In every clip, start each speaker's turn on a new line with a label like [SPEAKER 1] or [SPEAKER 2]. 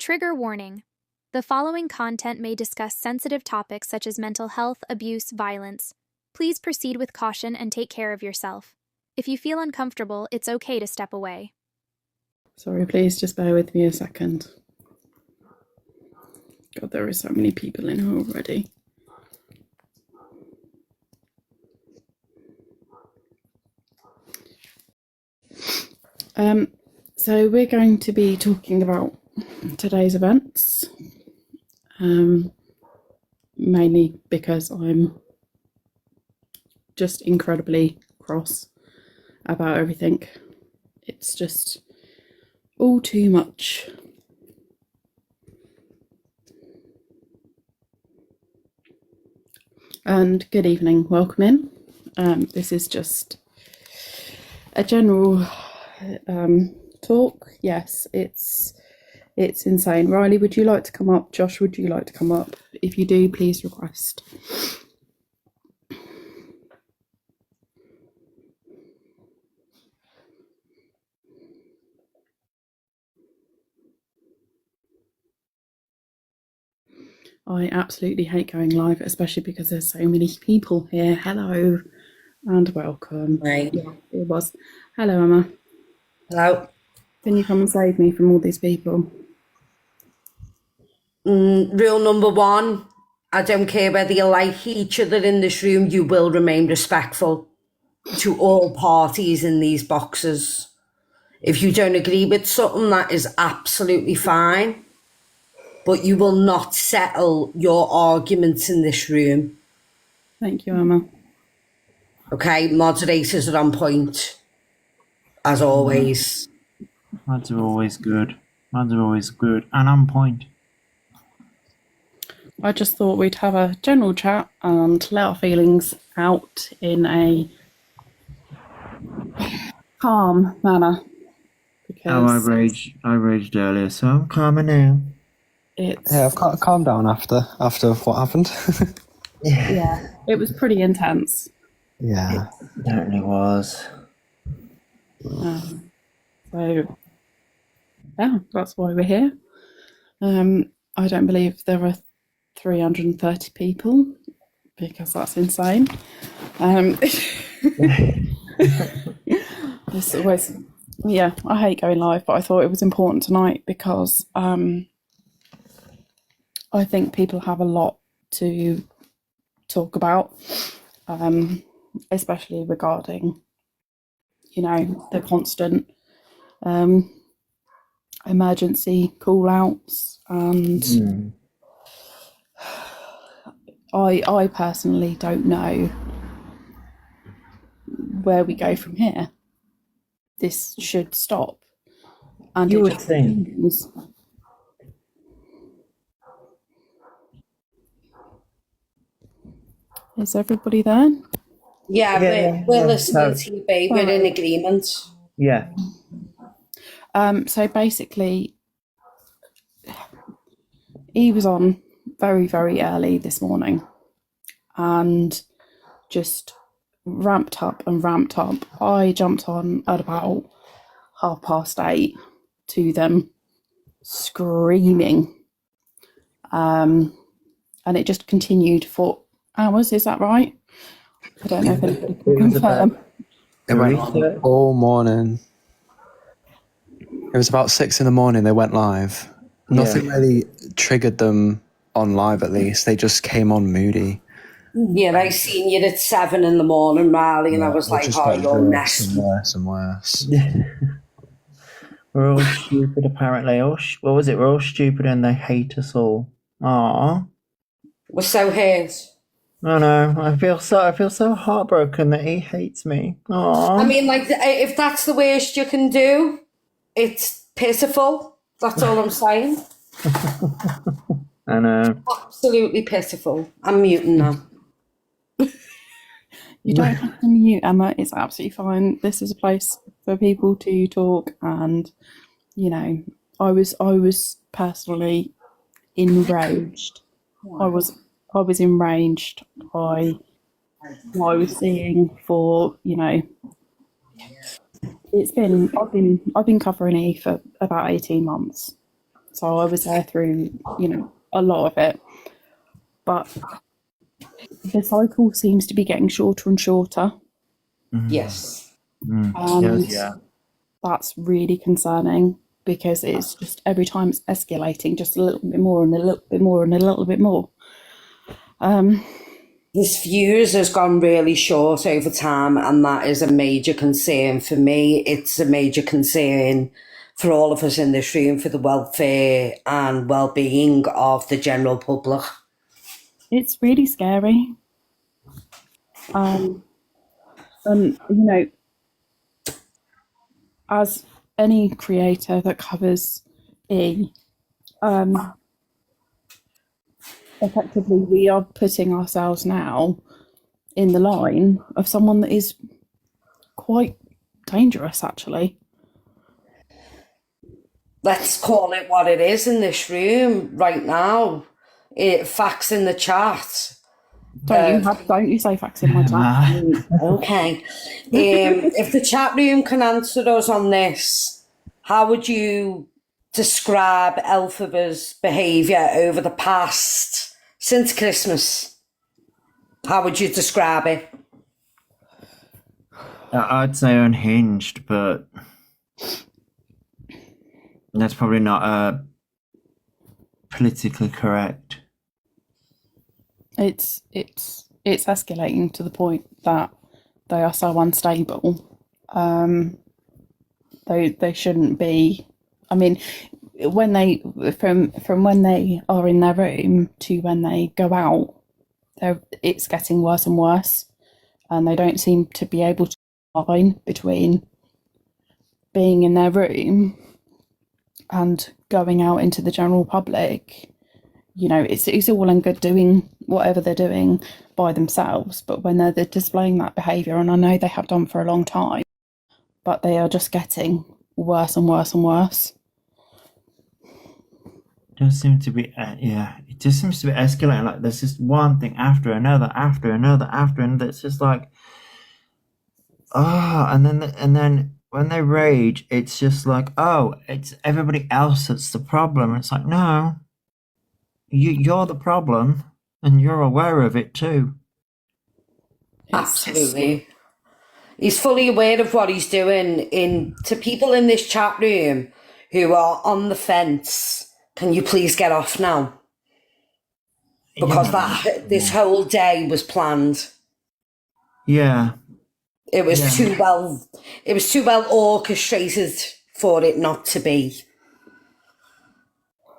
[SPEAKER 1] Trigger warning. The following content may discuss sensitive topics such as mental health, abuse, violence. Please proceed with caution and take care of yourself. If you feel uncomfortable, it's okay to step away.
[SPEAKER 2] Sorry, please just bear with me a second. God, there are so many people in here already. So we're going to be talking about today's events, mainly because I'm just incredibly cross about everything. It's just all too much. And good evening, welcome in. This is just a general talk. Yes, it's insane. Riley, would you like to come up? Josh, would you like to come up? If you do, please request. I absolutely hate going live, especially because there's so many people here. Hello and welcome.
[SPEAKER 3] Right.
[SPEAKER 2] Yeah, it was. Hello, Emma.
[SPEAKER 3] Hello.
[SPEAKER 2] Can you come and save me from all these people?
[SPEAKER 3] Rule number one, I don't care whether you like each other in this room, you will remain respectful to all parties in these boxes. If you don't agree with something, that is absolutely fine. But you will not settle your arguments in this room.
[SPEAKER 2] Thank you, Emma.
[SPEAKER 3] Okay, moderators are on point, as always.
[SPEAKER 4] Mods are always good. Mods are always good and on point.
[SPEAKER 2] I just thought we'd have a general chat and let our feelings out in a calm manner. Because
[SPEAKER 4] I raged earlier, so I'm calmer now.
[SPEAKER 2] I've
[SPEAKER 5] calmed down after what happened.
[SPEAKER 2] Yeah, it was pretty intense.
[SPEAKER 5] Yeah,
[SPEAKER 4] it certainly was.
[SPEAKER 2] So yeah, that's why we're here. I don't believe there are 330 people because that's insane. It's always, yeah, I hate going live, but I thought it was important tonight because I think people have a lot to talk about, especially regarding, the constant emergency call-outs, and I personally don't know where we go from here. This should stop, and
[SPEAKER 4] You
[SPEAKER 2] it
[SPEAKER 4] would
[SPEAKER 2] just
[SPEAKER 4] think.
[SPEAKER 2] continues. Is everybody there?
[SPEAKER 3] Yeah, we're listening to you, babe. We're in agreement.
[SPEAKER 4] Yeah.
[SPEAKER 2] So basically, he was on very, very early this morning and just ramped up and ramped up. I jumped on at about 8:30 to them screaming. And it just continued for hours, is that right? I don't know if anybody can confirm.
[SPEAKER 5] it went on all morning. It was about 6 a.m. they went live. Nothing really triggered them on live, at least. They just came on moody.
[SPEAKER 3] Yeah, I seen you at 7 a.m, Riley, and I was like, oh, you're messed.
[SPEAKER 5] Worse and worse.
[SPEAKER 4] We're all stupid, apparently. What was it? We're all stupid and they hate us all. Aww.
[SPEAKER 3] We're so hurt.
[SPEAKER 4] I know. I feel so heartbroken that he hates me. Aww.
[SPEAKER 3] I mean, like, if that's the worst you can do, it's pitiful. That's all I'm saying.
[SPEAKER 4] I know.
[SPEAKER 3] Absolutely pitiful. I'm muting now.
[SPEAKER 2] You don't have to mute, Emma. It's absolutely fine. This is a place for people to talk, and I was personally enraged. I was enraged by what I was seeing. I've been covering E for about 18 months, so I was there through, a lot of it. But the cycle seems to be getting shorter and shorter.
[SPEAKER 3] Yes.
[SPEAKER 2] And
[SPEAKER 4] Yeah.
[SPEAKER 2] that's really concerning, because it's just every time it's escalating just a little bit more and a little bit more and a little bit more.
[SPEAKER 3] His fuse has gone really short over time, and that is a major concern for me. It's a major concern for all of us in this room, for the welfare and well-being of the general public.
[SPEAKER 2] It's really scary. And as any creator that covers E, effectively we are putting ourselves now in the line of someone that is quite dangerous, actually.
[SPEAKER 3] Let's call it what it is in this room right now. Facts in the chat.
[SPEAKER 2] Don't you say facts in my chat.
[SPEAKER 3] Okay. If the chat room can answer us on this, how would you describe Elphaba's behaviour over the past, since Christmas? How would you describe it?
[SPEAKER 4] I'd say unhinged, but that's probably not politically correct.
[SPEAKER 2] It's escalating to the point that they are so unstable. They shouldn't be. I mean, when they from when they are in their room to when they go out, it's getting worse and worse, and they don't seem to be able to line between being in their room and going out into the general public. It's all and good doing whatever they're doing by themselves, but when they're displaying that behaviour, and I know they have done for a long time, but they are just getting worse and worse and worse.
[SPEAKER 4] It does seem to be, it just seems to be escalating. Like there's just one thing after another, after another, after another. It's just like, and then when they rage, it's just like, it's everybody else that's the problem. And it's like, no, you're the problem, and you're aware of it too.
[SPEAKER 3] Absolutely. He's fully aware of what he's doing. To people in this chat room who are on the fence, can you please get off now? Because this whole day was planned.
[SPEAKER 4] Yeah.
[SPEAKER 3] It was too well orchestrated for it not to be.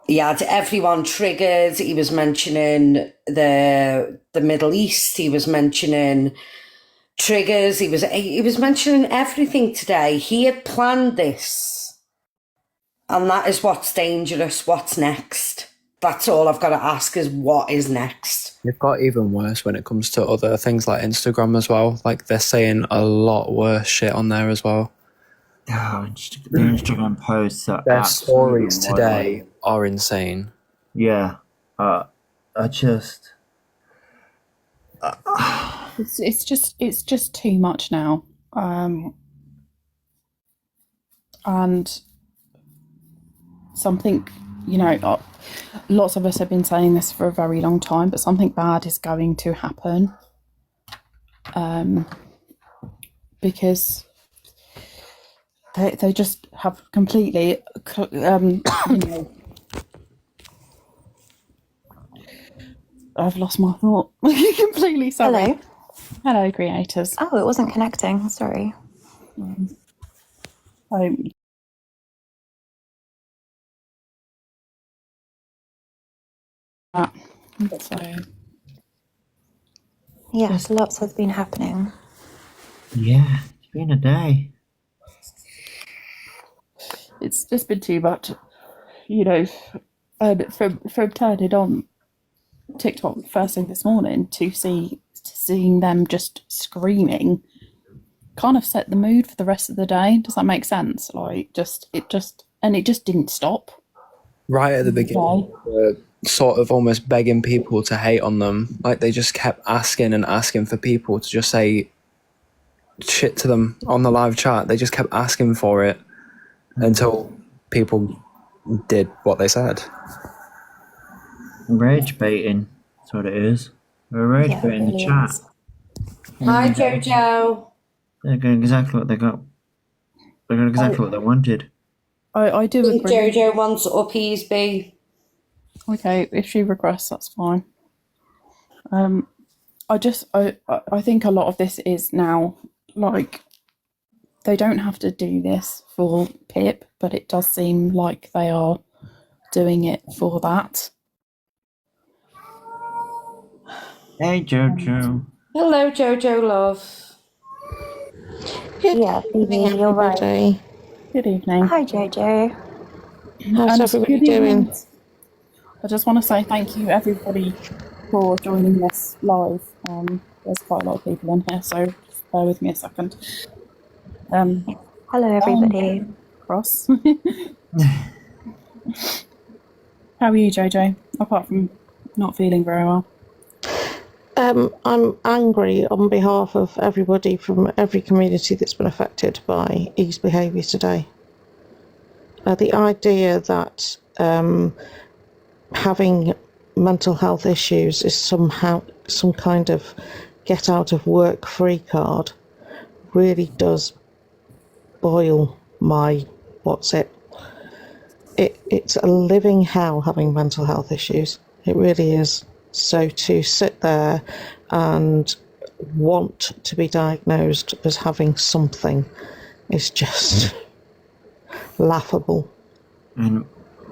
[SPEAKER 3] He had everyone triggered. He was mentioning the Middle East. He was mentioning triggers. He was mentioning everything today. He had planned this, and that is what's dangerous. What's next? That's all I've got to ask is what is next.
[SPEAKER 5] It got even worse when it comes to other things like Instagram as well. Like they're saying a lot worse shit on there as well.
[SPEAKER 4] Oh, the Instagram posts are
[SPEAKER 5] Their stories today are insane.
[SPEAKER 4] Yeah, I just
[SPEAKER 2] It's just too much now, and something, lots of us have been saying this for a very long time, but something bad is going to happen, because they just have completely, I've lost my thought. Completely sorry. Hello, creators.
[SPEAKER 6] Oh, it wasn't connecting. Sorry. Yes, lots has been happening.
[SPEAKER 4] Yeah, it's been a day.
[SPEAKER 2] It's just been too much, from turning on TikTok first thing this morning to seeing them just screaming kind of set the mood for the rest of the day. Does that make sense? Like it just didn't stop.
[SPEAKER 5] Right at the beginning, sort of almost begging people to hate on them. Like they just kept asking and asking for people to just say shit to them on the live chat. They just kept asking for it until people did what they said.
[SPEAKER 4] Rage baiting. That's what it is. We're rage
[SPEAKER 6] Yeah, it
[SPEAKER 4] baiting the
[SPEAKER 6] really
[SPEAKER 4] chat.
[SPEAKER 6] is.
[SPEAKER 3] Hi, Jojo.
[SPEAKER 4] They're getting exactly what they got. They got exactly what they wanted.
[SPEAKER 2] I do
[SPEAKER 3] I think
[SPEAKER 2] agree.
[SPEAKER 3] Jojo wants to appease B.
[SPEAKER 2] Okay, if she requests, that's fine. I think a lot of this is now, like, they don't have to do this for Pip, but it does seem like they are doing it for that.
[SPEAKER 4] Hey, Jojo.
[SPEAKER 3] Hello, Jojo love.
[SPEAKER 6] Yeah, Phoebe, you're right.
[SPEAKER 7] Everybody.
[SPEAKER 2] Good evening.
[SPEAKER 6] Hi, Jojo.
[SPEAKER 7] How's
[SPEAKER 2] And
[SPEAKER 7] everybody
[SPEAKER 2] good evening.
[SPEAKER 7] doing?
[SPEAKER 2] I just want to say thank you, everybody, for joining this live. There's quite a lot of people in here, so just bear with me a second.
[SPEAKER 6] Hello, everybody.
[SPEAKER 2] Cross. How are you, Jojo? Apart from not feeling very well.
[SPEAKER 7] I'm angry on behalf of everybody from every community that's been affected by E's behaviour today. The idea that having mental health issues is somehow some kind of get out of work free card really does boil my it's a living hell having mental health issues. It really is. So to sit there and want to be diagnosed as having something is just laughable.
[SPEAKER 4] And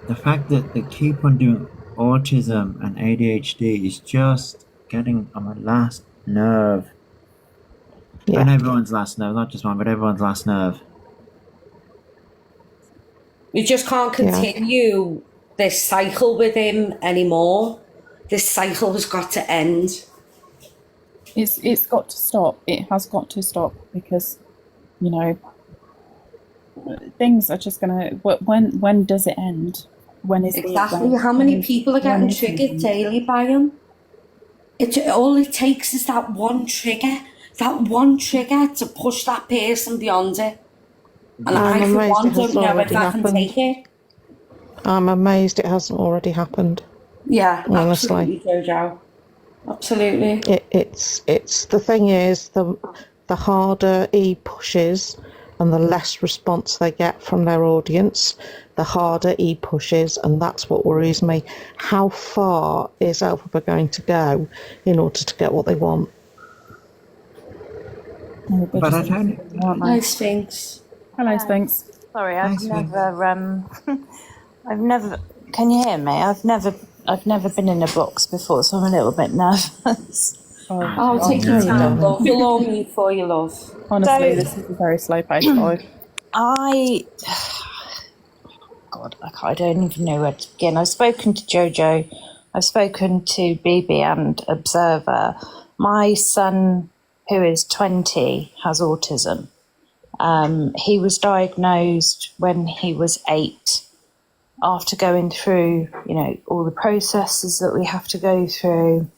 [SPEAKER 4] the fact that they keep on doing autism and ADHD is just getting on my last nerve.
[SPEAKER 7] Yeah.
[SPEAKER 4] And everyone's last nerve, not just mine, but everyone's last nerve.
[SPEAKER 3] We just can't continue this cycle with him anymore. This cycle has got to end.
[SPEAKER 2] It's got to stop. It has got to stop because, you know, things are just gonna. When does it end? When is
[SPEAKER 3] Exactly. How many people are getting triggered daily by him? All it takes is that one trigger to push that person beyond it. And I, for one, don't know if I can take it.
[SPEAKER 7] I'm amazed it hasn't already happened.
[SPEAKER 3] Yeah,
[SPEAKER 7] honestly.
[SPEAKER 3] absolutely, Jojo. Absolutely.
[SPEAKER 7] It's the thing is the harder E pushes and the less response they get from their audience, the harder E pushes, and that's what worries me. How far is Elphaba going to go in order to get what they want?
[SPEAKER 4] But I don't.
[SPEAKER 3] Hi, Sphinx.
[SPEAKER 2] Hello, Sphinx.
[SPEAKER 8] Sorry,
[SPEAKER 4] Hi, Sphinx.
[SPEAKER 8] I've never. Can you hear me? I've never been in a box before, so I'm a little bit nervous.
[SPEAKER 3] Oh, take your time, love. We'll all mute for you, love.
[SPEAKER 2] Honestly, this is a very slow-paced live.
[SPEAKER 8] God, I don't even know where to begin. I've spoken to Jojo, I've spoken to BB and Observer. My son, who is 20, has autism. He was diagnosed when he was 8, after going through, you know, all the processes that we have to go through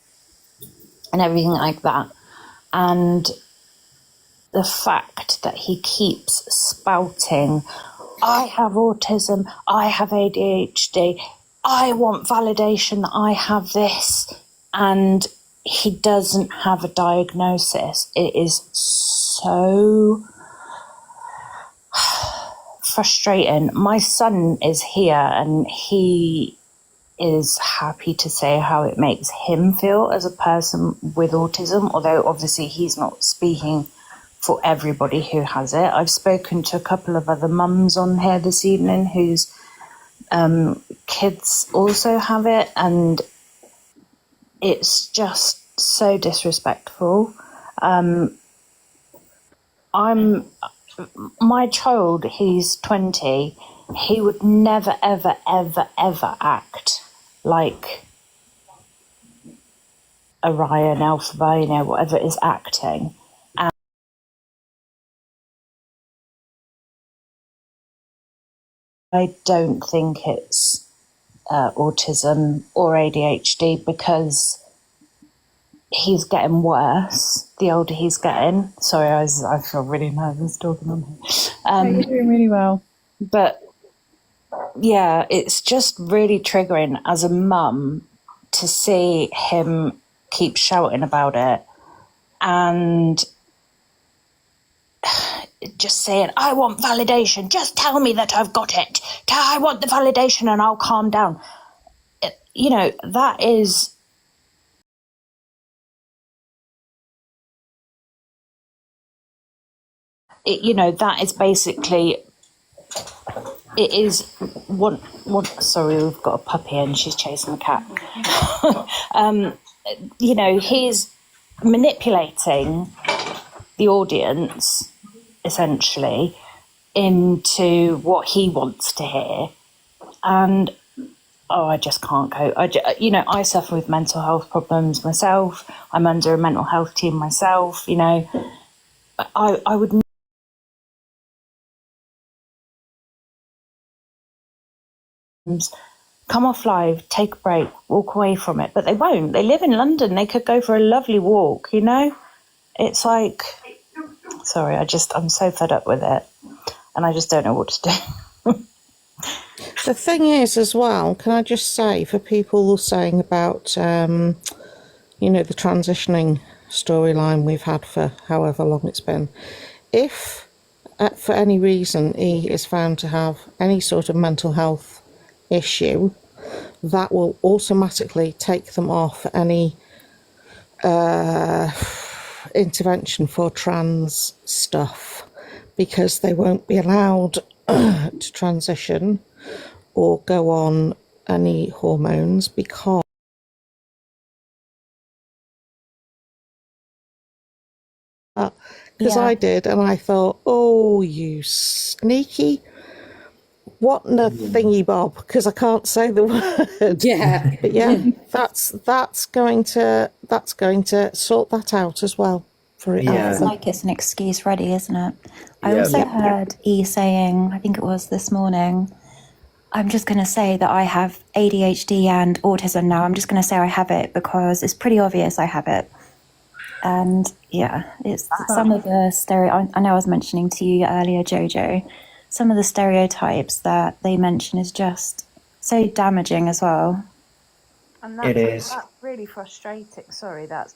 [SPEAKER 8] and everything like that. And the fact that he keeps spouting, I have autism, I have ADHD, I want validation that I have this, and he doesn't have a diagnosis. It is so frustrating. My son is here and he is happy to say how it makes him feel as a person with autism, although obviously he's not speaking for everybody who has it. I've spoken to a couple of other mums on here this evening whose kids also have it, and it's just so disrespectful. My child, he's 20, he would never, ever, ever, ever act like a Ryan, Elphaba, you know, whatever is acting. And I don't think it's autism or ADHD because he's getting worse the older he's getting. Sorry, I feel really nervous talking on here.
[SPEAKER 2] You're doing really well.
[SPEAKER 8] But yeah, it's just really triggering as a mum to see him keep shouting about it and just saying, I want validation. Just tell me that I've got it. I want the validation and I'll calm down. You know, that is... you know, that is basically... It is one. Sorry, we've got a puppy and she's chasing the cat. You know, he's manipulating the audience, essentially, into what he wants to hear. And, I just can't cope. You know, I suffer with mental health problems myself. I'm under a mental health team myself, you know. I would... come off live, take a break, walk away from it. But they won't. They live in London. They could go for a lovely walk, you know? It's like... Sorry, I'm so fed up with it. And I just don't know what to do.
[SPEAKER 7] The thing is, as well, can I just say, for people saying about, you know, the transitioning storyline we've had for however long it's been, if for any reason he is found to have any sort of mental health issue, that will automatically take them off any intervention for trans stuff, because they won't be allowed to transition or go on any hormones because I did, and I thought, oh, you sneaky, what in a thingy bob, because I can't say the word.
[SPEAKER 3] Yeah.
[SPEAKER 7] But yeah, that's going to sort that out as well for it.
[SPEAKER 4] Yeah.
[SPEAKER 6] It's like it's an excuse ready, isn't it? I also heard E saying, I think it was this morning, I'm just going to say that I have ADHD and autism now. I'm just going to say I have it because it's pretty obvious I have it. And yeah, it's some of the I know I was mentioning to you earlier, Jojo, some of the stereotypes that they mention is just so damaging as well.
[SPEAKER 8] And
[SPEAKER 4] That's
[SPEAKER 8] really frustrating. Sorry, that's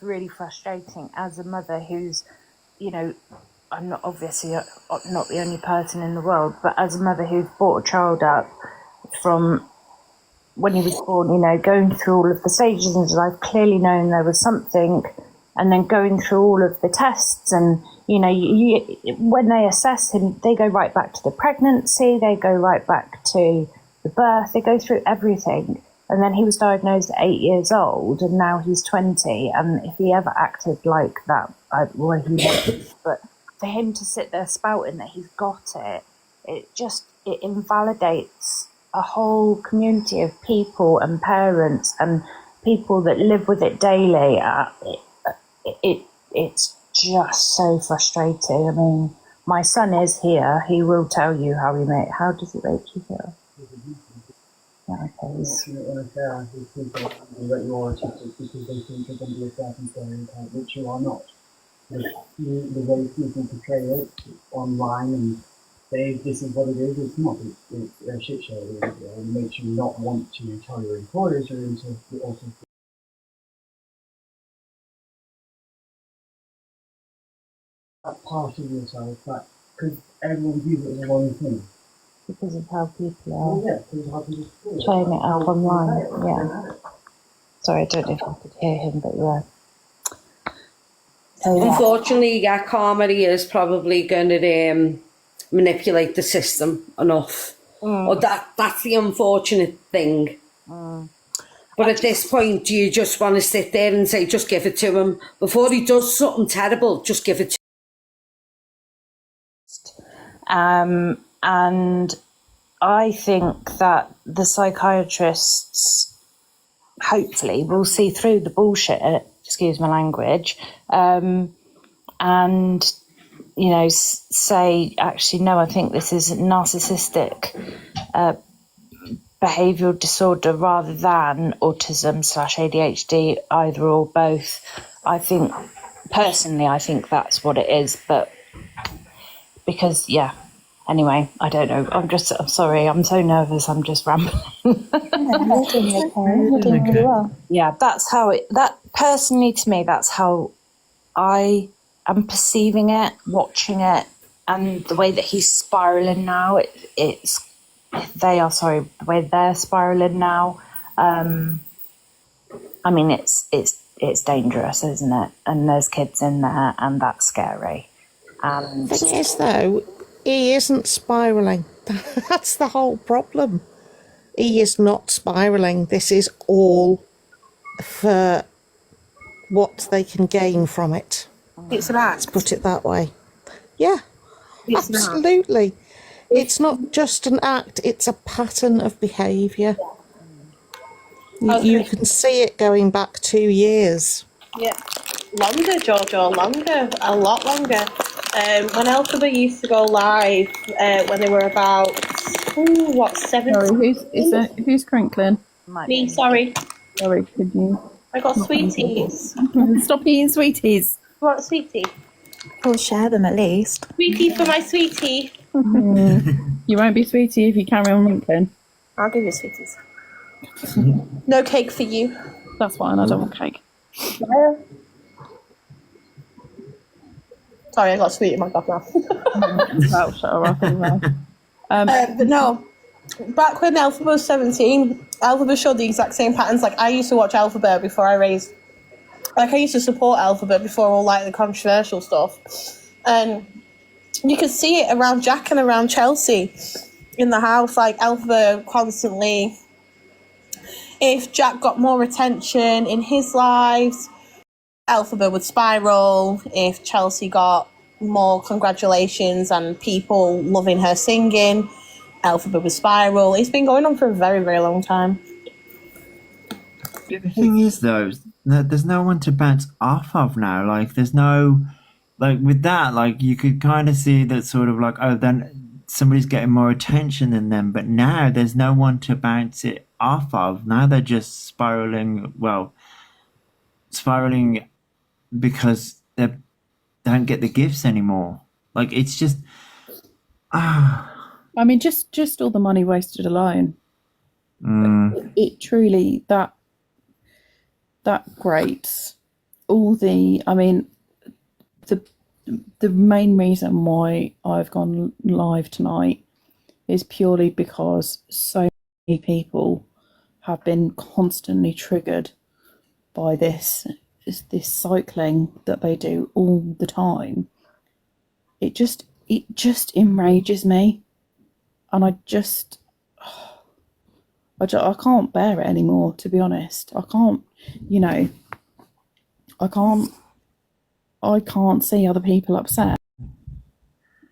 [SPEAKER 8] really frustrating as a mother who's, you know, I'm not obviously not the only person in the world, but as a mother who's brought a child up from when he was born, you know, going through all of the stages in his life, clearly knowing there was something, and then going through all of the tests, and you know, when they assess him, they go right back to the pregnancy, they go right back to the birth, they go through everything. And then he was diagnosed at 8 years old, and now he's 20. And if he ever acted like that, well, he won't. But for him to sit there spouting that he's got it, it invalidates a whole community of people and parents and people that live with it daily. It's just so frustrating. I mean, my son is here. He will tell you how does it make you feel? Yeah, okay.
[SPEAKER 9] It's really unfair to people that you're autistic because they think you're going to be a certain stereotype, which you are not. The way people portray it online and say this is what it is, it's not. It's a shit show, really, and it makes you not want to tell your employers or into the autistic. That part of yourself, that because everyone views it as a wrong thing.
[SPEAKER 8] Because of how people are
[SPEAKER 9] Yeah,
[SPEAKER 8] trying it out online. Yeah. Sorry, I don't know if I could hear him, but yeah. So, yeah.
[SPEAKER 3] Unfortunately, yeah, Karma is probably going to manipulate the system enough. Or that's the unfortunate thing. But at this point, do you just want to sit there and say, just give it to him? Before he does something terrible, just give it to
[SPEAKER 8] him. And I think that the psychiatrists hopefully will see through the bullshit, excuse my language, and, you know, say, actually, no, I think this is narcissistic behavioural disorder rather than autism/ADHD, either or both. I think, personally, I think that's what it is, but because, yeah, Anyway, I don't know. I'm sorry. I'm so nervous. I'm just rambling.
[SPEAKER 6] You're doing okay. You're doing really well.
[SPEAKER 8] Yeah, that personally to me, that's how I am perceiving it, watching it, and the way that he's spiraling now. The way they're spiraling now. I mean, it's dangerous, isn't it? And there's kids in there, and that's scary. And
[SPEAKER 7] The thing is, though, he isn't spiralling. That's the whole problem. He is not spiralling. This is all for what they can gain from it.
[SPEAKER 10] It's an act.
[SPEAKER 7] Let's put it that way. Yeah,
[SPEAKER 10] It's an act.
[SPEAKER 7] absolutely. It's not just an act, it's a pattern of behaviour. You can see it going back 2 years.
[SPEAKER 10] Yeah, longer, Jojo, longer, a lot longer. When Elphaba used to go live, when they were about 7?
[SPEAKER 2] Sorry, who's crinkling?
[SPEAKER 10] Me, sorry.
[SPEAKER 2] Sorry, could you?
[SPEAKER 10] I got sweeties.
[SPEAKER 2] Stop eating sweeties.
[SPEAKER 10] What sweetie?
[SPEAKER 6] We'll share them at least.
[SPEAKER 10] Sweetie for my sweetie.
[SPEAKER 2] You won't be sweetie if you carry on wrinkling.
[SPEAKER 10] I'll give you sweeties. No cake for you.
[SPEAKER 2] That's fine, I don't want cake.
[SPEAKER 10] Yeah. Sorry, I got sweet in my cup now.
[SPEAKER 2] That'll shut her up as well.
[SPEAKER 10] But no, back when Elphaba was 17, Elphaba showed the exact same patterns. Like, I used to watch Elphaba before I raised... Like, I used to support Elphaba before all, like, the controversial stuff. And you could see it around Jack and around Chelsea in the house. Like, Elphaba constantly... If Jack got more attention in his lives, Elphaba would spiral. If Chelsea got more congratulations and people loving her singing, Elphaba would spiral. It's been going on for a very, very long time.
[SPEAKER 4] The thing is, though, there's no one to bounce off of now. Like, there's no... Like, with that, like, you could kind of see that sort of like, oh, then somebody's getting more attention than them. But now there's no one to bounce it off of. Now they're just spiraling because they don't get the gifts anymore. Like, it's just
[SPEAKER 2] I mean, just all the money wasted alone. It truly that grates all the... I mean, the main reason why I've gone live tonight is purely because so many people have been constantly triggered by this cycling that they do all the time. It just enrages me, and I can't bear it anymore, to be honest. I can't see other people upset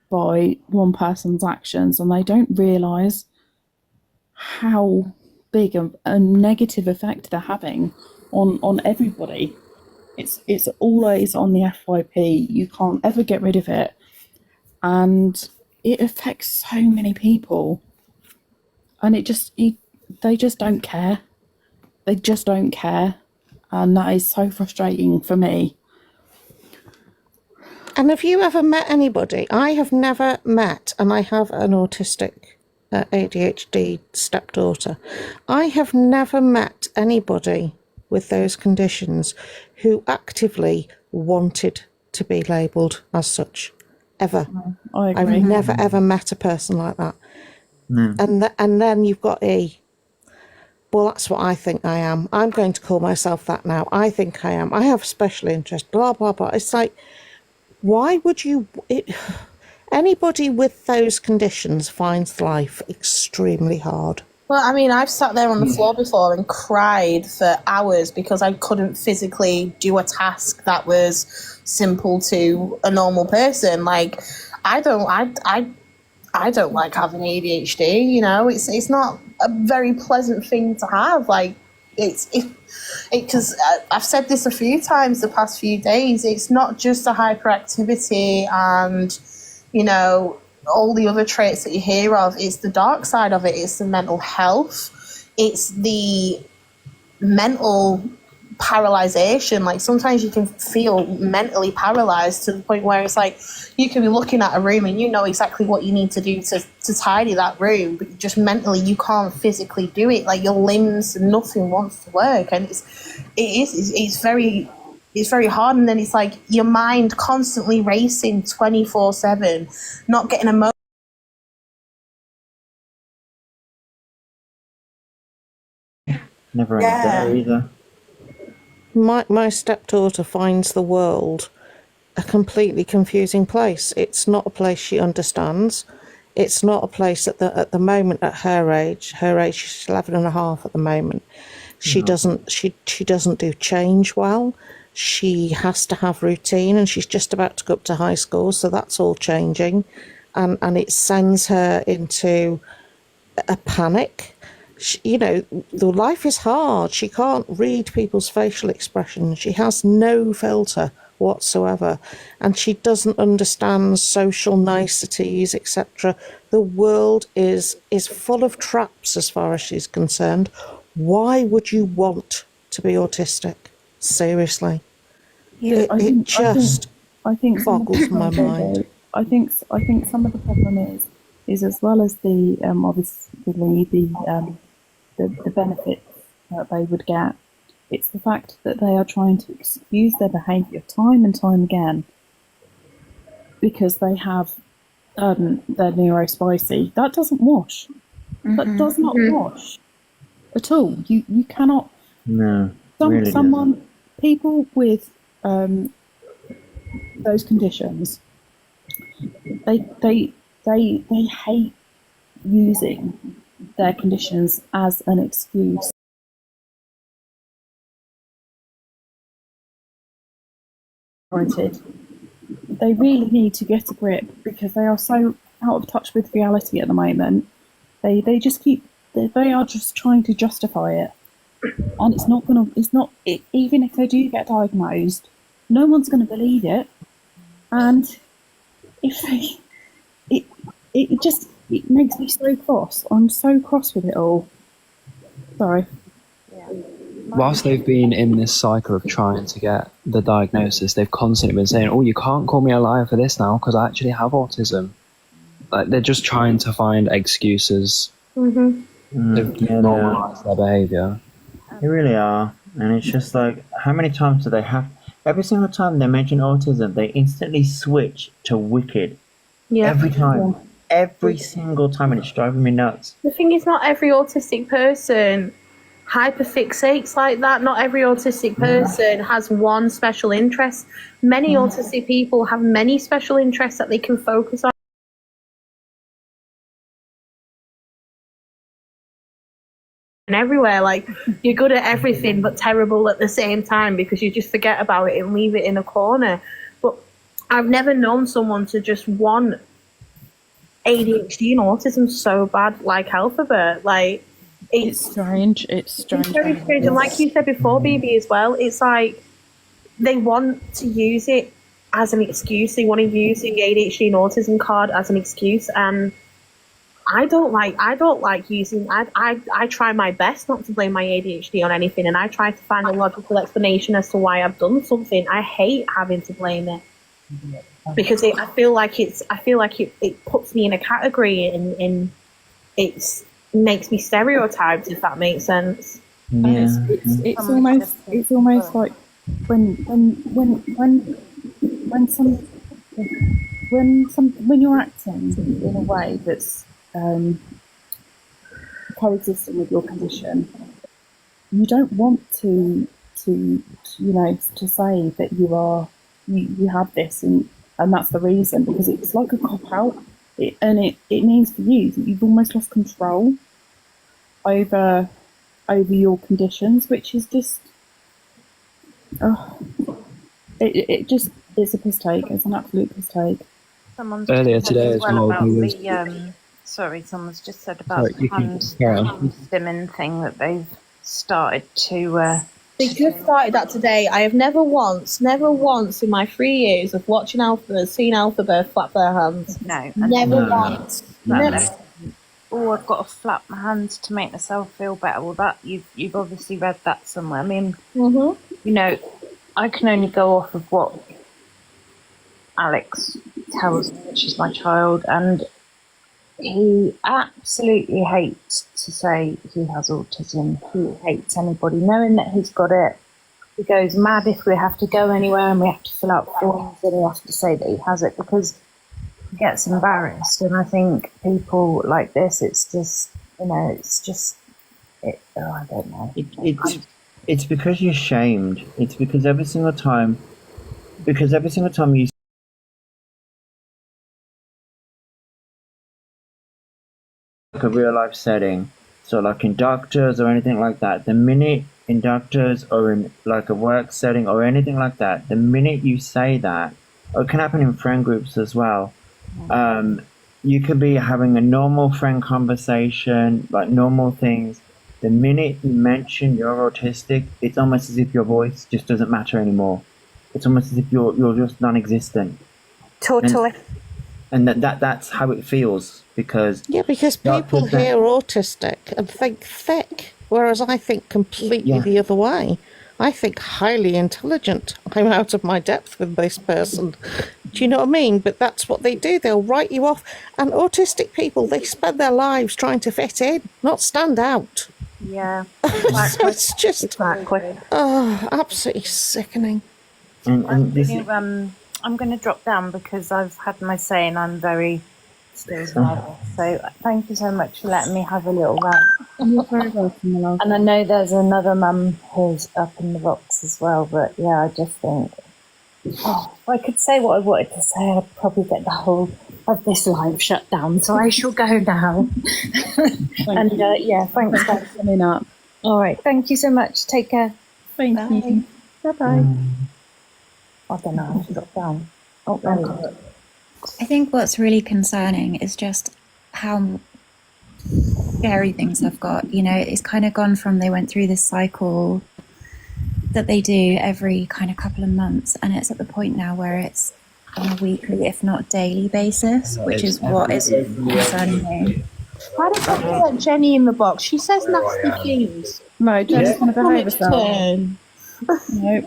[SPEAKER 2] by one person's actions, and they don't realise how big a negative effect they're having on everybody. It's always on the FYP. You can't ever get rid of it, and it affects so many people. And they just don't care. They just don't care, and that is so frustrating for me.
[SPEAKER 7] And have you ever met anybody? I have never met, and I have an autistic ADHD stepdaughter. I have never met anybody with those conditions who actively wanted to be labelled as such, ever.
[SPEAKER 2] I agree.
[SPEAKER 7] I've never ever met a person like that.
[SPEAKER 4] no.
[SPEAKER 7] And then you've got well, that's what I think I am. I'm going to call myself that now. I think I am. I have a special interest, blah, blah, blah. It's like, why would you... Anybody with those conditions finds life extremely hard.
[SPEAKER 10] Well, I mean, I've sat there on the floor before and cried for hours because I couldn't physically do a task that was simple to a normal person. Like, I don't like having ADHD. You know, it's not a very pleasant thing to have. Like, because I've said this a few times the past few days. It's not just the hyperactivity and, you know, all the other traits that you hear of. It's the dark side of it. It's the mental health. It's the mental paralyzation. Like sometimes you can feel mentally paralyzed to the point where it's like you can be looking at a room and you know exactly what you need to do to tidy that room, but just mentally you can't physically do it. Like your limbs, nothing wants to work, and it's very hard. And then it's like your mind constantly racing 24/7, not getting a moment.
[SPEAKER 4] Never ends there either.
[SPEAKER 7] My stepdaughter finds the world a completely confusing place. It's not a place she understands. It's not a place at the moment at her age. She's 11 and a half at the moment. She doesn't do change well. She has to have routine, and she's just about to go up to high school, so that's all changing, and it sends her into a panic. The life is hard. She can't read people's facial expressions. She has no filter whatsoever, and she doesn't understand social niceties, etc. The world is full of traps as far as she's concerned. Why would you want to be autistic? Seriously,
[SPEAKER 2] I think
[SPEAKER 7] boggles my mind.
[SPEAKER 2] I think some of the problem is as well as the obviously the benefits that they would get. It's the fact that they are trying to excuse their behaviour time and time again because they have their neurospicy. That doesn't wash. That does not wash at all. You cannot.
[SPEAKER 4] No. Really
[SPEAKER 2] Someone, people with those conditions, they hate using their conditions as an excuse. They really need to get a grip because they are so out of touch with reality at the moment. They are just trying to justify it, and even if they do get diagnosed, no one's going to believe it, and it makes me so cross. I'm so cross with it all. Sorry.
[SPEAKER 5] Whilst they've been in this cycle of trying to get the diagnosis, they've constantly been saying, "Oh, you can't call me a liar for this now because I actually have autism." Like they're just trying to find excuses to normalise their behaviour.
[SPEAKER 4] They really are, and it's just like, how many times do they have? Every single time they mention autism, they instantly switch to wicked.
[SPEAKER 10] Yeah.
[SPEAKER 4] Every time. Every single time, and it's driving me nuts.
[SPEAKER 10] The thing is, not every autistic person hyperfixates like that. Not every autistic person has one special interest. Many autistic people have many special interests that they can focus on. And everywhere, like you're good at everything but terrible at the same time because you just forget about it and leave it in a corner. But I've never known someone to just want ADHD and autism so bad like Elphaba. Like
[SPEAKER 2] It's strange. It's
[SPEAKER 10] very strange. And like you said before, BB, as well, it's like they want to use it as an excuse. They want to use the ADHD and autism card as an excuse, and I don't like using. I try my best not to blame my ADHD on anything, and I try to find a logical explanation as to why I've done something. I hate having to blame it because I feel like it puts me in a category, and it makes me stereotyped, if that makes sense.
[SPEAKER 4] Yeah.
[SPEAKER 2] It's almost like when you're acting in a way that's coexisting with your condition, you don't want to say that you have this and that's the reason, because it's like a cop out. It means for you that you've almost lost control over your conditions, which is just it's a piss take. It's an absolute piss take.
[SPEAKER 8] Someone's
[SPEAKER 5] Earlier
[SPEAKER 8] just said
[SPEAKER 5] today
[SPEAKER 8] as
[SPEAKER 5] as
[SPEAKER 8] well
[SPEAKER 5] well,
[SPEAKER 8] about
[SPEAKER 5] there was-
[SPEAKER 8] someone's just said about the hand stimming thing that they've started to.
[SPEAKER 10] They just started that today. I have never once in my 3 years of watching Elphaba seen Elphaba flap their hands.
[SPEAKER 8] No,
[SPEAKER 10] Never once. Never.
[SPEAKER 8] Oh, I've got to flap my hands to make myself feel better. Well, that you've obviously read that somewhere. I mean, you know, I can only go off of what Alex tells me, which is my child, and he absolutely hates to say he has autism. He hates anybody knowing that he's got it. He goes mad if we have to go anywhere and we have to fill out forms and he has to say that he has it because he gets embarrassed. And I think people like this, it's just, you know, I don't know.
[SPEAKER 4] It's because you're shamed. It's because every single time you like a real life setting, so like in doctors or anything like that, the minute in doctors or in like a work setting or anything like that, the minute you say that, or it can happen in friend groups as well, you could be having a normal friend conversation, like normal things. The minute you mention you're autistic, it's almost as if your voice just doesn't matter anymore. It's almost as if you're just non-existent.
[SPEAKER 3] Totally.
[SPEAKER 4] And that's how it feels, because
[SPEAKER 7] people hear autistic and think thick, whereas I think completely the other way. I think highly intelligent. I'm out of my depth with this person. Do you know what I mean? But that's what they do. They'll write you off. And autistic people, they spend their lives trying to fit in, not stand out.
[SPEAKER 8] Yeah.
[SPEAKER 7] So it's just absolutely sickening.
[SPEAKER 4] And this
[SPEAKER 8] I'm going to drop down because I've had my say and I'm very still nervous. So thank you so much for letting me have a little rant.
[SPEAKER 2] You're very welcome, my love.
[SPEAKER 8] And I know there's another mum who's up in the box as well, but yeah, I just think, if I could say what I wanted to say, I'd probably get the whole of this live shut down. So I shall go now. And thanks for coming up. All right, thank you so much. Take care.
[SPEAKER 2] Thank you. Bye-bye.
[SPEAKER 8] I don't know, I should drop down. Oh, there we go.
[SPEAKER 6] I think what's really concerning is just how scary things have got. You know, it's kind of gone from they went through this cycle that they do every kind of couple of months, and it's at the point now where it's on a weekly, if not daily basis, which is what is concerning me.
[SPEAKER 10] Why don't I let Jenny in the box? She says nasty things.
[SPEAKER 2] No, Jenny's going to behave herself. Nope.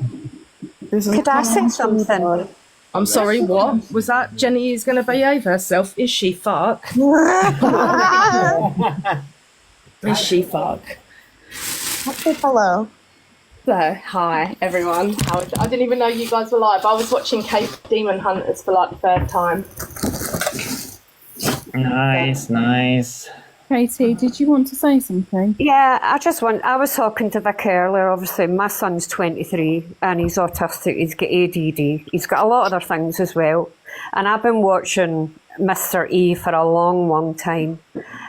[SPEAKER 3] Could I say something?
[SPEAKER 11] I'm sorry, what? Was that Jenny is going to behave herself? Is she fuck? Is she fuck?
[SPEAKER 10] Hello.
[SPEAKER 11] So, hi, everyone. I didn't even know you guys were live. I was watching Cape Demon Hunters for like the third time.
[SPEAKER 4] Nice.
[SPEAKER 2] Katie, did you want to say something?
[SPEAKER 3] Yeah, I was talking to Vic earlier. Obviously, my son's 23 and he's autistic. He's got ADD. He's got a lot of other things as well. And I've been watching Mr. E for a long, long time.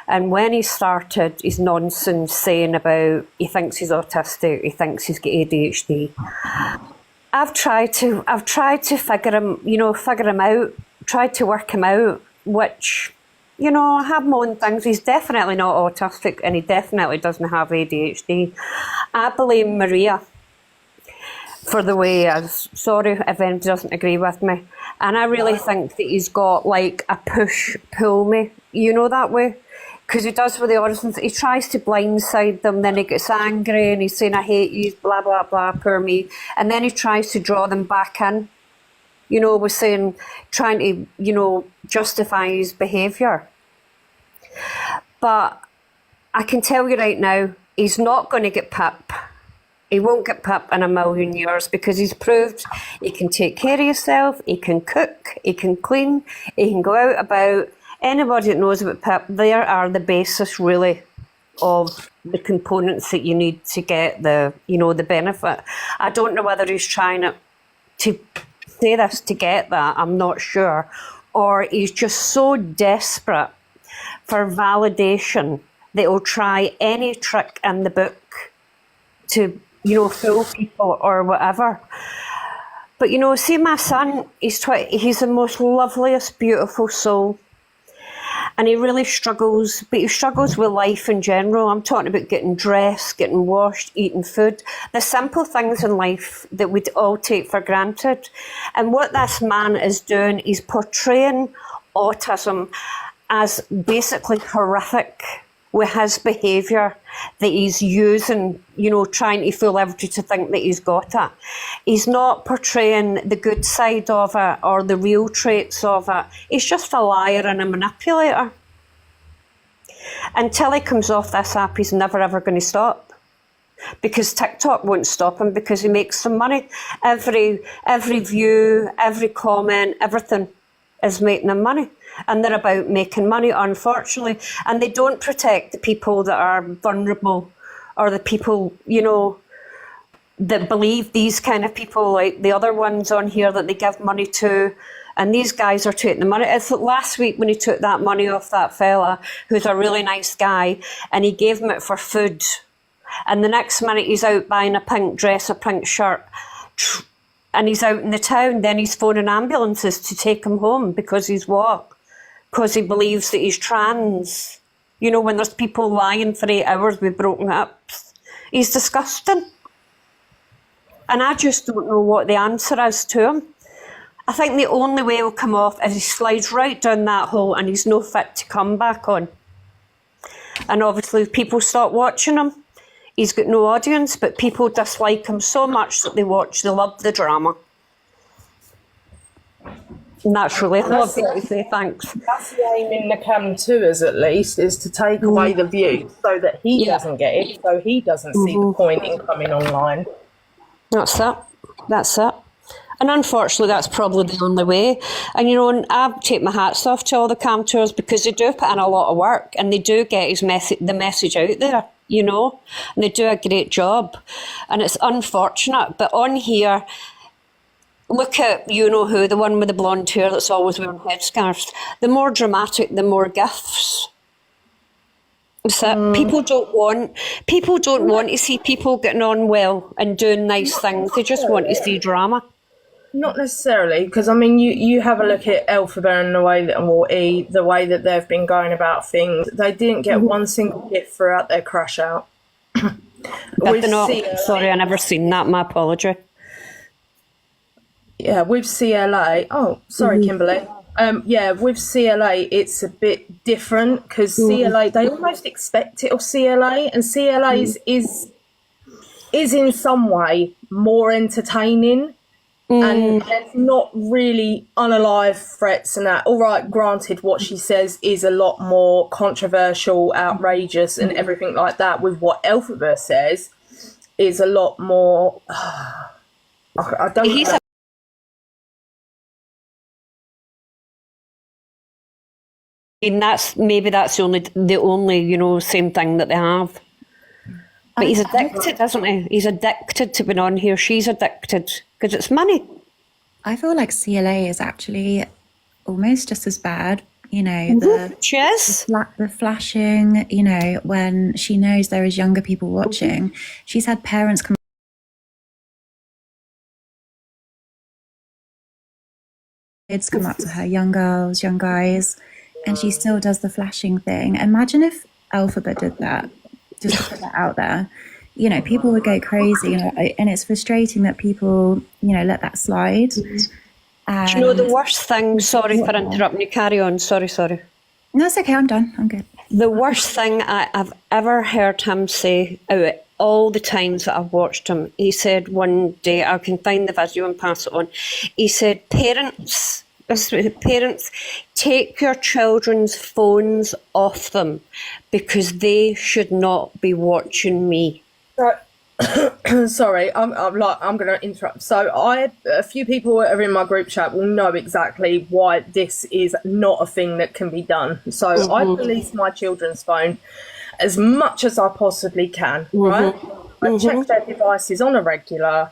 [SPEAKER 3] And when he started his nonsense saying about he thinks he's autistic, he thinks he's got ADHD, I've tried to figure him out, tried to work him out, which, you know, I have my own things. He's definitely not autistic and he definitely doesn't have ADHD. I blame Maria for the way sorry if anyone doesn't agree with me. And I really think that he's got like a push-pull me, you know, that way. Because he does with the audience. He tries to blindside them, then he gets angry and he's saying, I hate you, blah, blah, blah, poor me. And then he tries to draw them back in. You know, was saying, trying to, you know, justify his behaviour. But I can tell you right now, he's not going to get PIP. He won't get PIP in a million years because he's proved he can take care of himself, he can cook, he can clean, he can go out about. Anybody that knows about PIP, there are the basis really of the components that you need to get the benefit. I don't know whether he's trying to say this to get that, I'm not sure. Or he's just so desperate for validation that he'll try any trick in the book to, you know, fool people or whatever. But, you know, see my son, he's the most loveliest, beautiful soul. And he really struggles, but he struggles with life in general. I'm talking about getting dressed, getting washed, eating food. The simple things in life that we'd all take for granted. And what this man is doing, he's portraying autism as basically horrific.
[SPEAKER 12] with his behaviour that he's using, you know, trying to fool everybody to think that he's got it. He's not portraying the good side of it or the real traits of it. He's just a liar and a manipulator. Until he comes off this app, he's never ever going to stop. Because TikTok won't stop him because he makes some money. Every view, every comment, everything is making them money. And they're about making money, unfortunately. And they don't protect the people that are vulnerable or the people, you know, that believe these kind of people, like the other ones on here that they give money to. And these guys are taking the money. It's like last week when he took that money off that fella, who's a really nice guy, and he gave him it for food. And the next minute he's out buying a pink dress, a pink shirt, and he's out in the town. Then he's phoning ambulances to take him home because he's what? Because he believes that he's trans. You know, when there's people lying for 8 hours with broken hips. He's disgusting. And I just don't know what the answer is to him. I think the only way he'll come off is he slides right down that hole and he's no fit to come back on. And obviously if people start watching him, he's got no audience, but people dislike him so much that they love the drama. Naturally, I love to say thanks.
[SPEAKER 13] That's the aim in the cam tours, at least, is to take away the view so that he doesn't get it, so he doesn't see the point in coming online.
[SPEAKER 12] That's it. And unfortunately, that's probably the only way. And, you know, and I take my hats off to all the cam tours because they do put in a lot of work and they do get the message out there, you know, and they do a great job. And it's unfortunate, but on here, look at, you know who, the one with the blonde hair that's always wearing headscarves. The more dramatic, the more gifts. So people don't want to see people getting on well and doing nice things. They just want to see drama.
[SPEAKER 13] Not necessarily, because I mean, you have a look at Elphaba and the way that the way that they've been going about things. They didn't get one single gift throughout their crash out.
[SPEAKER 12] Sorry, I never seen that. My apology.
[SPEAKER 13] Yeah, with CLA. Oh, sorry, Kimberly. With CLA, it's a bit different because CLA, they almost expect it of CLA, and CLA is in some way more entertaining. And there's not really unalive threats and that. All right, granted, what she says is a lot more controversial, outrageous, and everything like that. With what Elphaba says is a lot more. I don't know.
[SPEAKER 12] And that's the only you know same thing that they have. But he's addicted, isn't he? He's addicted to being on here. She's addicted because it's money.
[SPEAKER 6] I feel like CLA is actually almost just as bad. You know, the flashing. You know, when she knows there is younger people watching, she's had parents come. Kids come up to her, young girls, young guys, and she still does the flashing thing. Imagine if Elphaba did that. Just to put that out there, you know, people would go crazy, you know, and it's frustrating that people, you know, let that slide.
[SPEAKER 12] Do you know the worst thing? Sorry for interrupting you. Carry on. Sorry.
[SPEAKER 6] No, it's okay. I'm done. I'm good.
[SPEAKER 12] The worst thing I've ever heard him say out of all the times that I've watched him, he said one day, I can find the video and pass it on. He said, parents, take your children's phones off them because they should not be watching me.
[SPEAKER 13] Sorry, I'm going to interrupt. So a few people that are in my group chat will know exactly why this is not a thing that can be done. So I police my children's phone as much as I possibly can, right? I check their devices on a regular.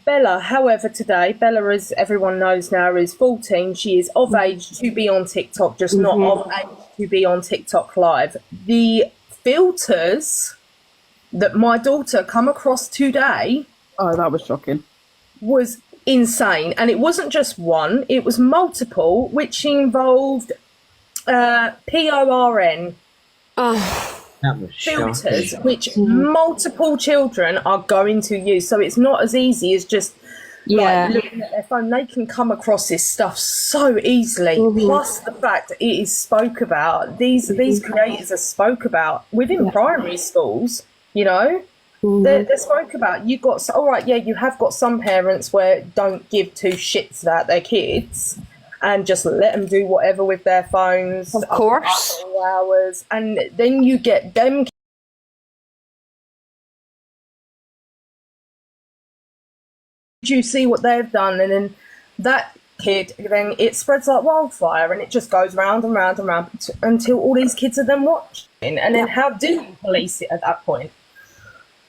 [SPEAKER 13] Bella, however, today, Bella, as everyone knows now, is 14. She is of age to be on TikTok, just not of age to be on TikTok Live. The filters that my daughter come across today...
[SPEAKER 2] Oh, that was shocking.
[SPEAKER 13] ...was insane. And it wasn't just one, it was multiple, which involved PORN. Filters which multiple children are going to use, so it's not as easy as just
[SPEAKER 12] Yeah.
[SPEAKER 13] like looking at their phone, they can come across this stuff so easily. Plus the fact that it is spoke about. These creators are spoke about within primary schools. You know, they're spoke about. You got all right. Yeah, you have got some parents where don't give two shits about their kids and just let them do whatever with their phones.
[SPEAKER 12] Of course.
[SPEAKER 13] All hours, and then you get them. You see what they've done, and then that kid, then it spreads like wildfire, and it just goes round and round and round until all these kids are then watching. And then how do you police it at that point?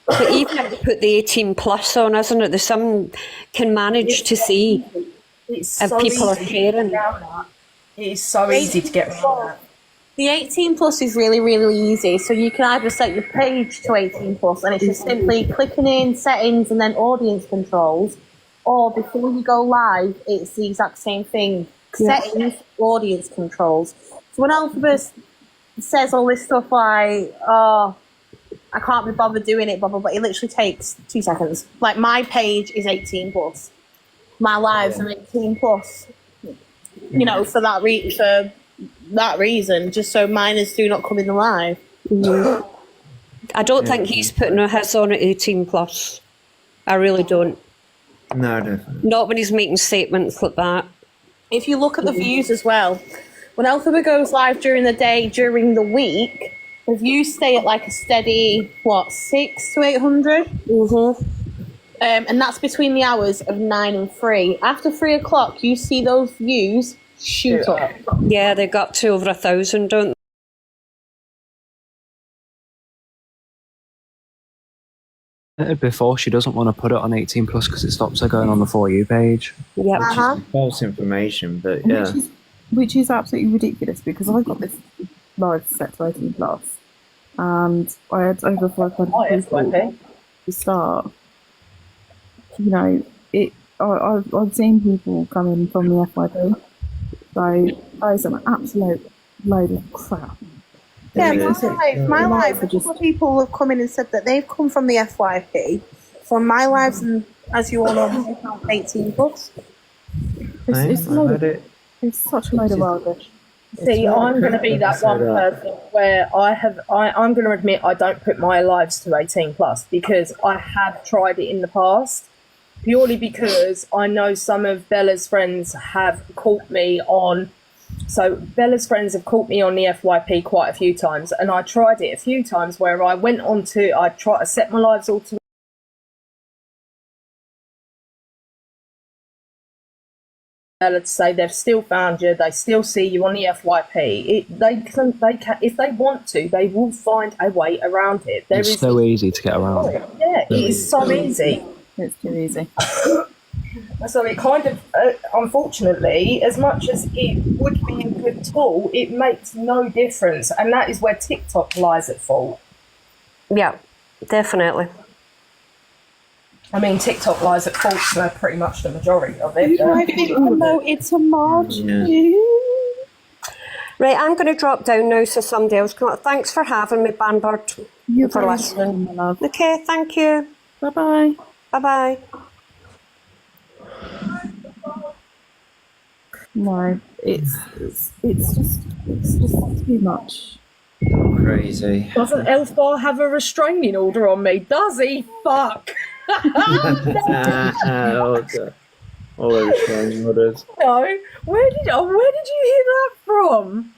[SPEAKER 12] But even if you put the 18 plus on, isn't it? Some can manage to see
[SPEAKER 13] it's
[SPEAKER 12] if
[SPEAKER 13] so
[SPEAKER 12] people are
[SPEAKER 13] easy
[SPEAKER 12] sharing.
[SPEAKER 13] It is so easy to get around that.
[SPEAKER 10] The 18 plus is really, really easy. So you can either set your page to 18 plus, and it's just simply clicking in settings and then audience controls, or before you go live, it's the exact same thing. Settings, audience controls. So when Elphaba says all this stuff like, oh, I can't be bothered doing it, blah, blah, blah, it literally takes 2 seconds. Like, my page is 18 plus. My lives are 18 plus. You know, for that reason, just so minors do not come in the live.
[SPEAKER 12] I don't think he's putting his on at 18 plus. I really don't.
[SPEAKER 4] No, definitely.
[SPEAKER 12] Not when he's making statements like that.
[SPEAKER 10] If you look at the views as well, when Elphaba goes live during the day, during the week, the views stay at like a steady, 600 to 800? And that's between the hours of 9 and 3. After 3 o'clock, you see those views shoot up.
[SPEAKER 12] Yeah, they got to over 1,000, don't
[SPEAKER 5] they? Before, she doesn't want to put it on 18 plus because it stops her going on the For You page.
[SPEAKER 12] Yeah.
[SPEAKER 4] False information, but yeah.
[SPEAKER 2] Which is absolutely ridiculous, because I got this live set to 18 plus, and I had over 500 people to start. You know, I've seen people come in from the FYP, so that is an absolute load of crap.
[SPEAKER 10] Yeah, my live, a couple of people have come in and said that they've come from the FYP, from my lives, and as you all know, 18 plus.
[SPEAKER 2] It's such a load of rubbish.
[SPEAKER 13] See, I'm going to be that one person where I'm going to admit I don't put my lives to 18 plus, because I have tried it in the past, purely because I know some of Bella's friends have caught me on. So Bella's friends have caught me on the FYP quite a few times, and I tried it a few times where I went on to, I tried to set my lives all to Bella to say they've still found you, they still see you on the FYP. They can, if they want to, they will find a way around it.
[SPEAKER 5] It's so easy to get around.
[SPEAKER 13] Yeah, it is so easy.
[SPEAKER 2] It's too easy.
[SPEAKER 13] So it kind of, unfortunately, as much as it would be a good tool, it makes no difference. And that is where TikTok lies at fault.
[SPEAKER 12] Yeah, definitely.
[SPEAKER 13] I mean, TikTok lies at fault for pretty much the majority of it.
[SPEAKER 10] It's a mod.
[SPEAKER 12] Right, I'm going to drop down now so somebody else can. Thanks for having me, Banbird, for listening. Okay, thank you.
[SPEAKER 2] Bye-bye.
[SPEAKER 12] Bye-bye.
[SPEAKER 2] No, it's just too much.
[SPEAKER 4] Crazy.
[SPEAKER 13] Doesn't Elphaba have a restraining order on me? Does he? Fuck.
[SPEAKER 4] All those restraining orders.
[SPEAKER 13] No. Where did you hear that from?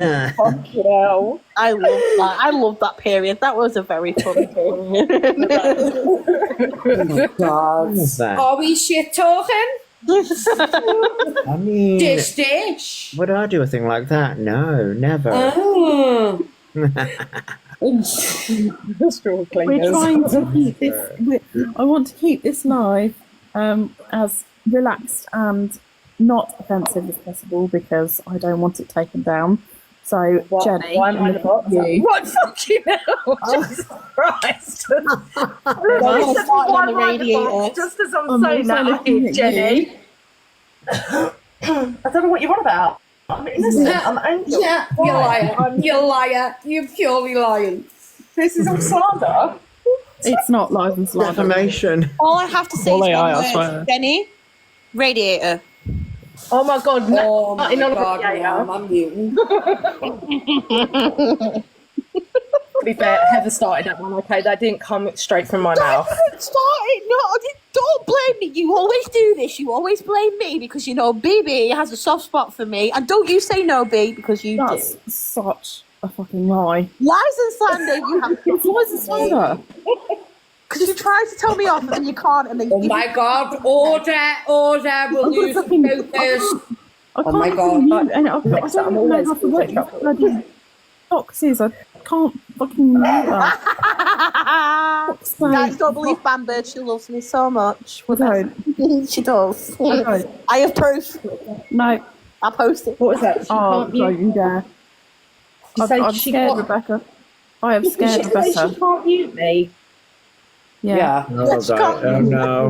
[SPEAKER 13] Fucking hell.
[SPEAKER 10] I love that. I love that period. That was a very fun period.
[SPEAKER 3] Are we shit talking?
[SPEAKER 4] I mean,
[SPEAKER 3] Dish.
[SPEAKER 4] would I do a thing like that? No, never.
[SPEAKER 3] Oh.
[SPEAKER 2] We're trying to keep this. I want to keep this live as relaxed and not offensive as possible, because I don't want it taken down. So, Jenny,
[SPEAKER 13] why am I not? What fucking hell? Jesus Christ.
[SPEAKER 10] On the radiator.
[SPEAKER 13] Just as I'm saying that, I hit Jenny. I don't know what you're on about. I'm innocent. I'm angel.
[SPEAKER 3] Yeah, you're lying. You're liar. You're purely lying.
[SPEAKER 13] This is all slander.
[SPEAKER 2] It's not lies and slander.
[SPEAKER 4] Defamation.
[SPEAKER 10] All I have to say
[SPEAKER 2] Well,
[SPEAKER 10] is
[SPEAKER 2] they
[SPEAKER 10] one
[SPEAKER 2] are, I
[SPEAKER 10] word.
[SPEAKER 2] swear.
[SPEAKER 10] Jenny, radiator.
[SPEAKER 13] Oh my god,
[SPEAKER 3] Oh my
[SPEAKER 13] in on a
[SPEAKER 3] god,
[SPEAKER 13] radiator.
[SPEAKER 3] no, I'm muting.
[SPEAKER 13] To be fair, Heather started that one, okay? That didn't come straight from my mouth.
[SPEAKER 10] Started. No, don't blame me. You always do this. You always blame me because you know BB has a soft spot for me, and don't you say no, B, because you
[SPEAKER 2] That's
[SPEAKER 10] do.
[SPEAKER 2] such a fucking lie.
[SPEAKER 10] Lies and slander. You have
[SPEAKER 2] It's lies and slander.
[SPEAKER 10] because you try to tell me off and then you can't, and then
[SPEAKER 3] Oh my god, order, we'll lose the focus.
[SPEAKER 2] I
[SPEAKER 3] Oh my
[SPEAKER 2] can't
[SPEAKER 3] god.
[SPEAKER 2] mute, and I don't even know how to work these bloody boxes. I can't fucking mute her.
[SPEAKER 10] Guys, don't believe Bamber. She loves me so much.
[SPEAKER 2] I don't.
[SPEAKER 10] She does.
[SPEAKER 2] I don't.
[SPEAKER 10] I have proof.
[SPEAKER 2] No.
[SPEAKER 10] I'll post it.
[SPEAKER 13] What was that? She
[SPEAKER 2] Oh,
[SPEAKER 13] can't
[SPEAKER 2] don't you dare. I've
[SPEAKER 13] she
[SPEAKER 2] scared
[SPEAKER 13] can't-
[SPEAKER 2] Rebecca. I have
[SPEAKER 13] Did
[SPEAKER 2] scared
[SPEAKER 13] she say
[SPEAKER 2] Rebecca.
[SPEAKER 13] she can't mute me?
[SPEAKER 2] Yeah.
[SPEAKER 4] Oh, no.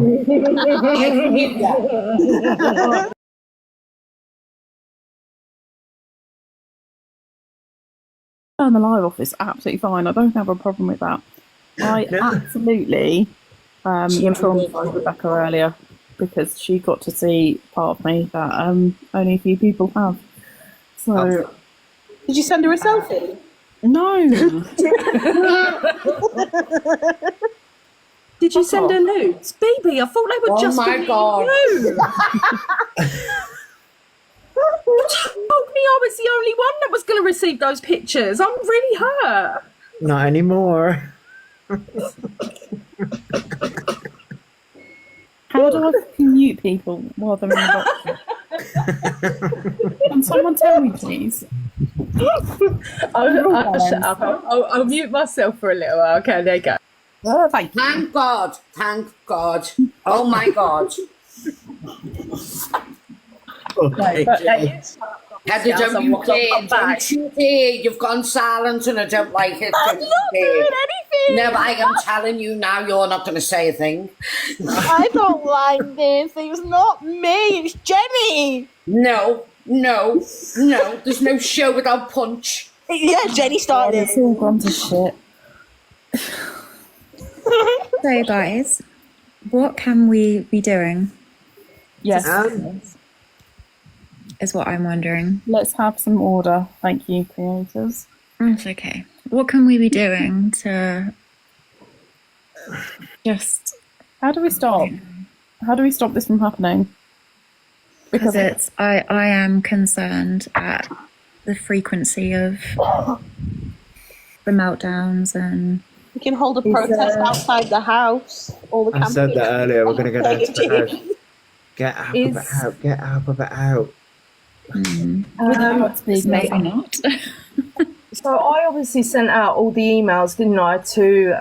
[SPEAKER 2] Turn the live off is absolutely fine. I don't have a problem with that. I absolutely traumatized Rebecca earlier because she got to see part of me that only a few people have. So
[SPEAKER 10] Did you send her a selfie?
[SPEAKER 2] no.
[SPEAKER 13] Did you send her nudes? BB, I thought they were just
[SPEAKER 3] my
[SPEAKER 13] for me
[SPEAKER 3] god.
[SPEAKER 13] and you. You told me I was the only one that was going to receive those pictures. I'm really hurt.
[SPEAKER 4] Not anymore.
[SPEAKER 2] How do I mute people while they're in the box? Can someone tell me, please?
[SPEAKER 13] Shut up. I'll mute myself for a little while. Okay, there you go.
[SPEAKER 2] Oh, thank you.
[SPEAKER 3] Thank God, thank God. Oh my God. Heather, don't you dare, don't you dare. You've gone silent and I don't like it.
[SPEAKER 10] I'm not doing anything.
[SPEAKER 3] No, I am telling you now, you're not going to say a thing.
[SPEAKER 10] I don't like this. It's not me. It's Jenny.
[SPEAKER 3] No, there's no show without punch.
[SPEAKER 10] Yeah, Jenny started
[SPEAKER 2] It's all gone to shit.
[SPEAKER 6] So, guys, what can we be doing?
[SPEAKER 2] Yes.
[SPEAKER 6] Is what I'm wondering.
[SPEAKER 2] Let's have some order. Thank you, creators.
[SPEAKER 6] That's okay. What can we be doing to just...
[SPEAKER 2] How do we stop? How do we stop this from happening?
[SPEAKER 6] Because I am concerned at the frequency of the meltdowns and...
[SPEAKER 10] We can hold a protest outside the house. All the
[SPEAKER 4] I said that earlier. We're going to go down to the house. Get Elphaba out. Get Elphaba out.
[SPEAKER 6] Maybe not.
[SPEAKER 13] So I obviously sent out all the emails, didn't I, to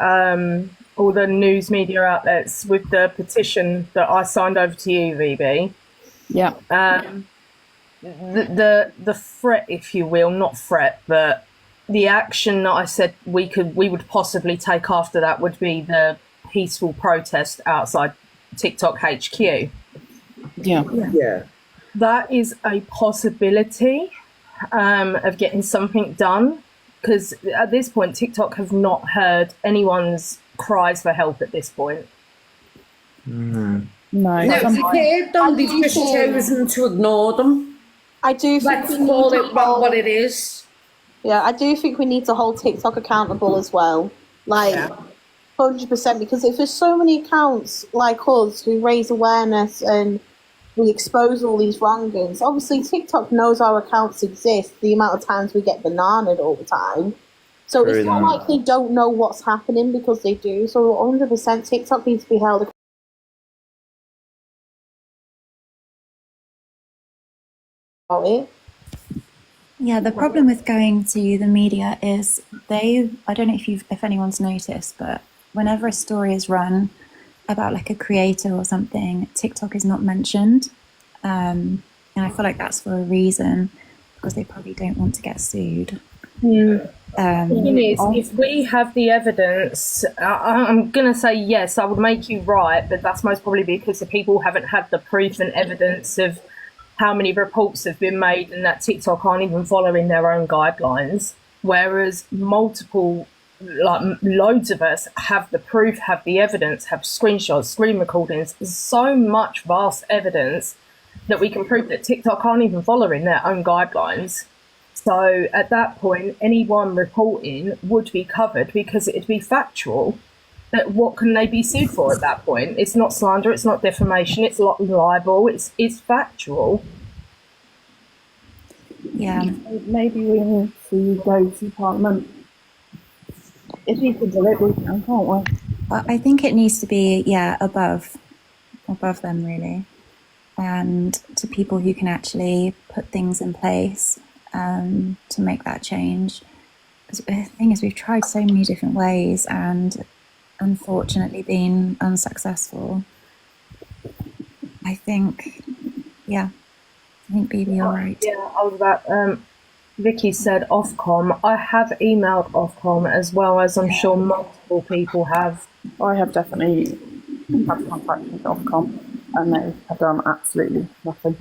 [SPEAKER 13] all the news media outlets with the petition that I signed over to you, VB.
[SPEAKER 2] Yeah.
[SPEAKER 13] The threat, if you will, not threat, but the action that I said we would possibly take after that would be the peaceful protest outside TikTok HQ.
[SPEAKER 2] Yeah.
[SPEAKER 13] That is a possibility of getting something done, because at this point TikTok have not heard anyone's cries for help at this point.
[SPEAKER 2] No.
[SPEAKER 3] They've heard them, they've just chosen to ignore them.
[SPEAKER 10] I do think
[SPEAKER 3] Let's call it what it is.
[SPEAKER 10] Yeah, I do think we need to hold TikTok accountable as well. 100%, because if there's so many accounts like us who raise awareness and we expose all these wrongdoings, obviously TikTok knows our accounts exist, the amount of times we get bananaed all the time. So it's not like they don't know what's happening, because they do. So 100% TikTok needs to be held accountable.
[SPEAKER 6] Yeah, the problem with going to the media is I don't know if anyone's noticed, but whenever a story is run about like a creator or something, TikTok is not mentioned. And I feel like that's for a reason, because they probably don't want to get sued.
[SPEAKER 13] The thing is, if we have the evidence, I'm going to say yes, I would make you right, but that's most probably because the people haven't had the proof and evidence of how many reports have been made and that TikTok aren't even following their own guidelines, whereas multiple like loads of us have the proof, have the evidence, have screenshots, screen recordings, so much vast evidence that we can prove that TikTok aren't even following their own guidelines. So at that point, anyone reporting would be covered because it'd be factual. But what can they be sued for at that point? It's not slander, it's not defamation, it's not libel, it's factual.
[SPEAKER 6] Yeah.
[SPEAKER 2] Maybe we need to go to Parliament. If you can do it, we can, can't we?
[SPEAKER 6] I think it needs to be, above them, really. And to people who can actually put things in place to make that change. Because the thing is, we've tried so many different ways and unfortunately been unsuccessful. I think BB, you're right.
[SPEAKER 13] Yeah, I was about, Vicky said Ofcom. I have emailed Ofcom as well, as I'm sure multiple people have.
[SPEAKER 2] I have definitely had contact with Ofcom and they have done absolutely nothing.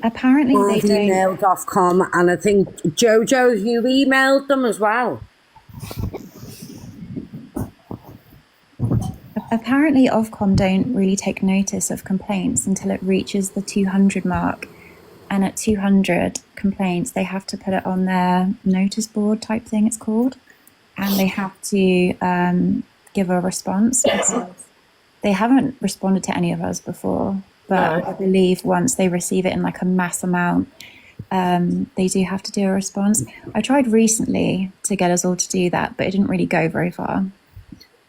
[SPEAKER 6] Apparently
[SPEAKER 3] I've
[SPEAKER 6] they don't.
[SPEAKER 3] emailed Ofcom, and I think Jojo, you emailed them as well.
[SPEAKER 6] Apparently Ofcom don't really take notice of complaints until it reaches the 200 mark. And at 200 complaints, they have to put it on their notice board type thing, it's called. And they have to give a response. They haven't responded to any of us before, but I believe once they receive it in like a mass amount, they do have to do a response. I tried recently to get us all to do that, but it didn't really go very far.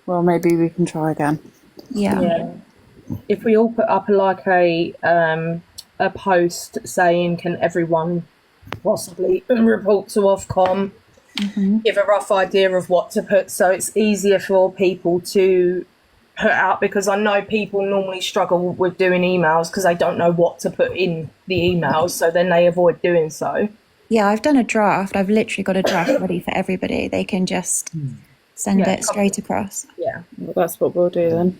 [SPEAKER 2] Well, maybe we can try again.
[SPEAKER 6] Yeah.
[SPEAKER 13] If we all put up a post saying, can everyone possibly report to Ofcom, give a rough idea of what to put, so it's easier for people to put out, because I know people normally struggle with doing emails because they don't know what to put in the emails, so then they avoid doing so.
[SPEAKER 6] Yeah, I've done a draft. I've literally got a draft ready for everybody. They can just send it straight across.
[SPEAKER 13] Yeah,
[SPEAKER 2] well, that's what we'll do then.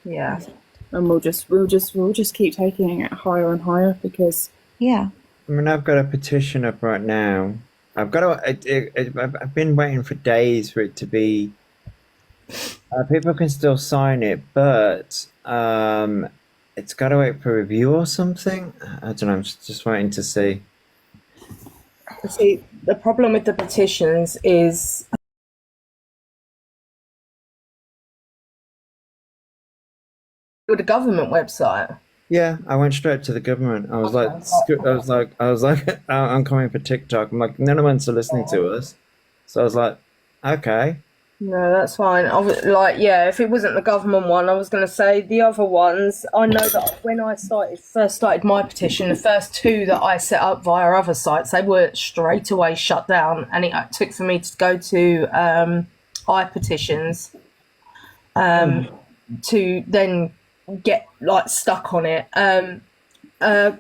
[SPEAKER 13] Yeah,
[SPEAKER 2] and we'll just keep taking it higher and higher because.
[SPEAKER 6] Yeah.
[SPEAKER 4] I mean, I've got a petition up right now. I've been waiting for days for it to be. People can still sign it, but it's got to wait for review or something. I don't know. I'm just waiting to see.
[SPEAKER 13] See, the problem with the petitions is with the government website.
[SPEAKER 4] Yeah, I went straight to the government. I was like, I'm coming for TikTok. I'm like, none of them are listening to us. So I was like, okay.
[SPEAKER 13] No, that's fine. If it wasn't the government one, I was going to say the other ones. I know that when I first started my petition, the first two that I set up via other sites, they were straight away shut down, and it took for me to go to iPetitions to then get stuck on it.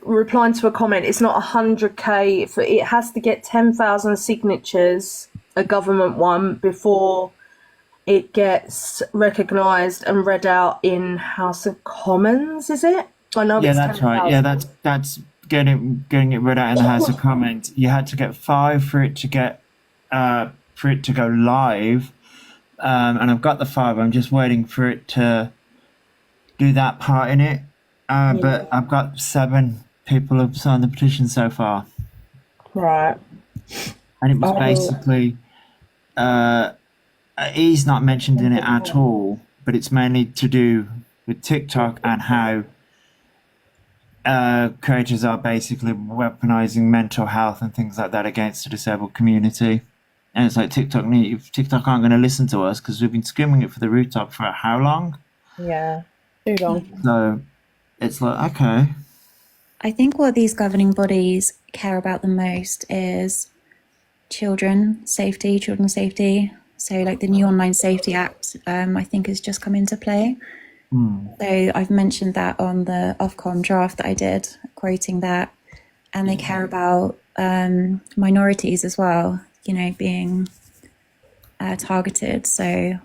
[SPEAKER 13] Replying to a comment, it's not 100k. It has to get 10,000 signatures, a government one, before it gets recognised and read out in House of Commons, is it? I know.
[SPEAKER 4] Yeah, that's right. Yeah, that's getting it read out in the House of Commons. You had to get 5 for it to go live, and I've got the 5. I'm just waiting for it to do that part in it. But I've got 7 people have signed the petition so far.
[SPEAKER 13] Right.
[SPEAKER 4] And it was basically. He's not mentioned in it at all, but it's mainly to do with TikTok and how creators are basically weaponizing mental health and things like that against the disabled community. And it's like TikTok aren't going to listen to us because we've been screaming it for the rooftop for how long?
[SPEAKER 13] Yeah,
[SPEAKER 2] too long.
[SPEAKER 4] So it's like, okay.
[SPEAKER 6] I think what these governing bodies care about the most is children's safety. So like the new Online Safety Act, I think has just come into play. So I've mentioned that on the Ofcom draft that I did, quoting that. And they care about minorities as well, being targeted,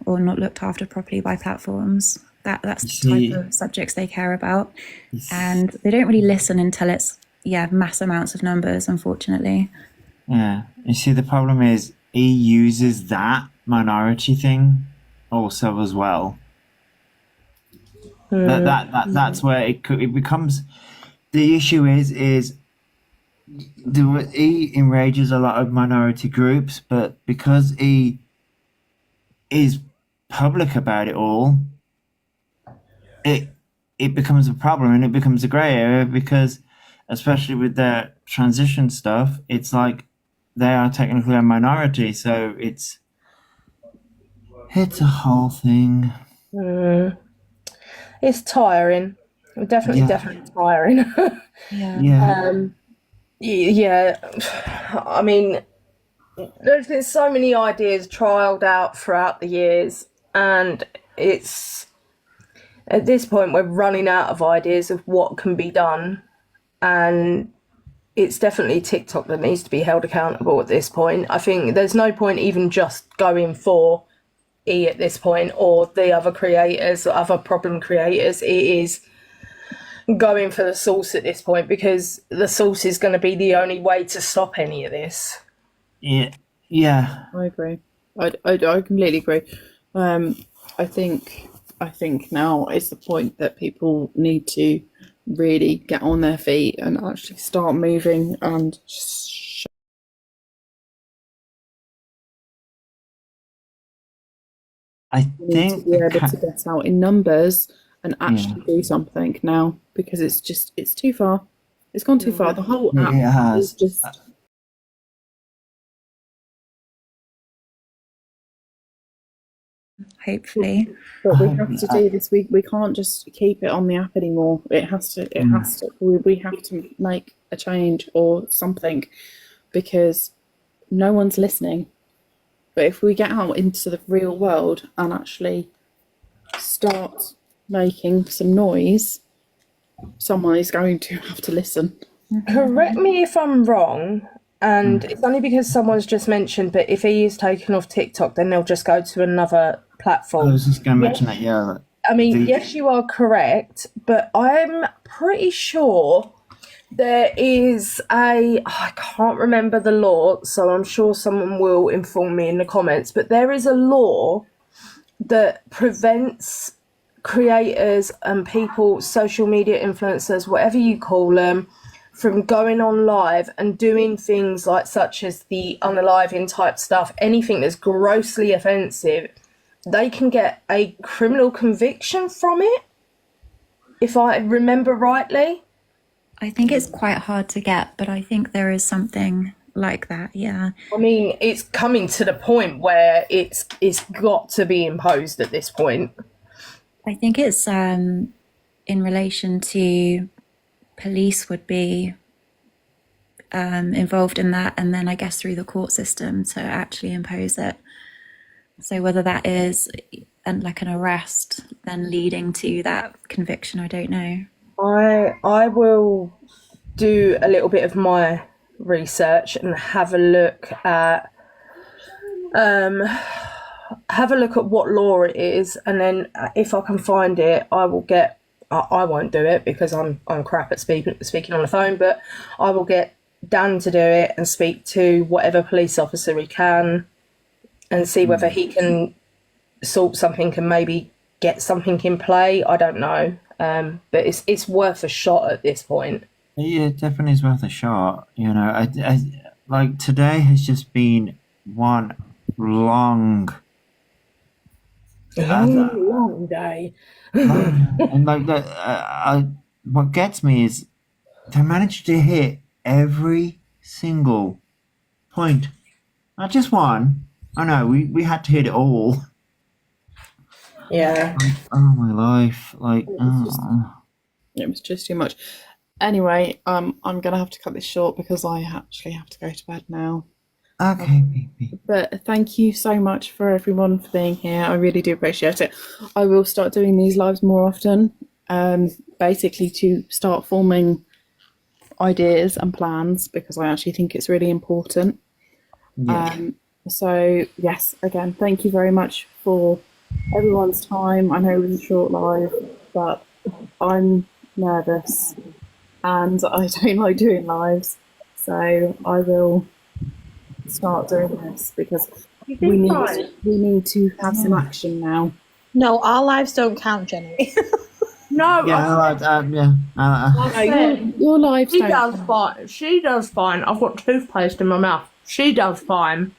[SPEAKER 6] or not looked after properly by platforms. That's the type of subjects they care about. And they don't really listen until it's, mass amounts of numbers, unfortunately.
[SPEAKER 4] Yeah. You see, the problem is he uses that minority thing also as well. That's where it becomes. The issue is he enrages a lot of minority groups, but because he is public about it all, it becomes a problem, and it becomes a grey area, because especially with their transition stuff, it's like they are technically a minority, so it's a whole thing.
[SPEAKER 13] It's tiring. Definitely tiring.
[SPEAKER 6] Yeah.
[SPEAKER 13] Yeah. I mean, there's been so many ideas trialed out throughout the years, and it's at this point we're running out of ideas of what can be done, and it's definitely TikTok that needs to be held accountable at this point. I think there's no point even just going for E at this point, or the other creators, other problem creators. It is going for the source at this point, because the source is going to be the only way to stop any of this.
[SPEAKER 4] Yeah.
[SPEAKER 2] I agree. I completely agree. I think now is the point that people need to really get on their feet and actually start moving and
[SPEAKER 4] I think
[SPEAKER 2] to be able to get out in numbers and actually do something now, because it's too far. It's gone too far. The whole app is just.
[SPEAKER 6] Hopefully,
[SPEAKER 2] but we have to do this. We can't just keep it on the app anymore. It has to. We have to make a change or something, because no one's listening. But if we get out into the real world and actually start making some noise, someone is going to have to listen.
[SPEAKER 13] Correct me if I'm wrong, and it's only because someone's just mentioned, but if he is taken off TikTok, then they'll just go to another platform.
[SPEAKER 4] I was just going to mention that, yeah.
[SPEAKER 13] I mean, yes, you are correct, but I'm pretty sure there is I can't remember the law, so I'm sure someone will inform me in the comments, but there is a law that prevents creators and people, social media influencers, whatever you call them, from going on live and doing things like such as the unaliving type stuff, anything that's grossly offensive. They can get a criminal conviction from it, if I remember rightly.
[SPEAKER 6] I think it's quite hard to get, but I think there is something like that, yeah.
[SPEAKER 13] I mean, it's coming to the point where it's got to be imposed at this point.
[SPEAKER 6] I think it's in relation to police would be involved in that, and then I guess through the court system to actually impose it. So whether that is like an arrest then leading to that conviction, I don't know.
[SPEAKER 13] I will do a little bit of my research and have a look at what law it is, and then if I can find it, I will get. I won't do it because I'm crap at speaking on the phone, but I will get Dan to do it and speak to whatever police officer he can, and see whether he can sort something and maybe get something in play. I don't know. But it's worth a shot at this point.
[SPEAKER 4] Yeah, it definitely is worth a shot. You know, I like today has just been one long
[SPEAKER 13] day.
[SPEAKER 4] And like that, what gets me is they managed to hit every single point. Not just one. I know we had to hit it all.
[SPEAKER 13] Yeah.
[SPEAKER 4] Oh my life! Like,
[SPEAKER 2] it was just too much. Anyway, I'm gonna have to cut this short because I actually have to go to bed now.
[SPEAKER 4] Okay, baby.
[SPEAKER 2] But thank you so much for everyone for being here. I really do appreciate it. I will start doing these lives more often, basically to start forming ideas and plans, because I actually think it's really important.
[SPEAKER 4] Yeah.
[SPEAKER 2] So yes, again, thank you very much for everyone's time. I know it was a short live, but I'm nervous and I don't like doing lives, so I will start doing this because we need to have some action now.
[SPEAKER 10] No, our lives don't count, Jenny.
[SPEAKER 11] No,
[SPEAKER 2] Your lives
[SPEAKER 11] she
[SPEAKER 2] don't
[SPEAKER 11] does
[SPEAKER 2] count.
[SPEAKER 11] fine. She does fine. I've got toothpaste in my mouth. She does fine.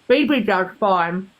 [SPEAKER 11] BB does fine.